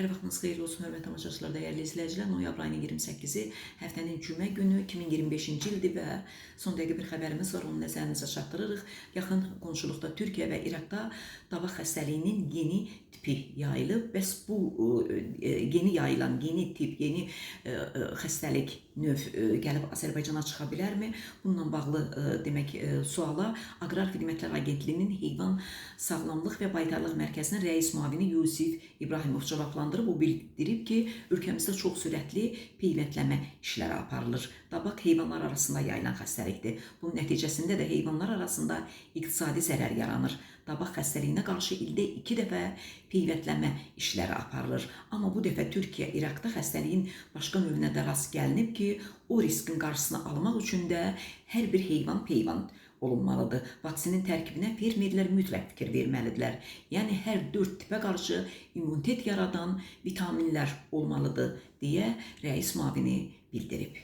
Hər vaxtınız xeyirli olsun, hörmətli tamaşaçılar, dəyərli izləyicilər. Noyabr ayının 28-i həftənin cümə günü 2025-ci ildir və son dəqiqə bir xəbərimiz var, onu nəzərinizə çatdırırıq. Yaxın qonşuluqda Türkiyə və İraqda dava xəstəliyinin yeni tipi yayılıb. Bəs bu yeni yayılan, yeni tip, yeni xəstəlik növ gəlib Azərbaycana çıxa bilərmi? Bununla bağlı demək suala Aqrar Xidmətlər Agentliyinin Heyvan Sağlamlıq və Baytarlıq Mərkəzinin rəis müavini Yusif İbrahimov cavablandırıb. O bildirib ki, ölkəmizdə çox sürətli peyvəndləmə işləri aparılır. Dabaq heyvanlar arasında yayılan xəstəlikdir. Bunun nəticəsində də heyvanlar arasında iqtisadi zərər yaranır. Dabaq xəstəliyinə qarşı ildə 2 dəfə peyvəndləmə işləri aparılır. Amma bu dəfə Türkiyə, İraqda xəstəliyin başqa növünə də rast gəlinib ki, o riskin qarşısını almaq üçün də hər bir heyvan peyvənd olunmalıdır. Vaksinin tərkibinə fermerlər mütləq fikir verməlidirlər. Yəni hər 4 tipə qarşı immunitet yaradan vitaminlər olmalıdır deyə rəis müavini bildirib.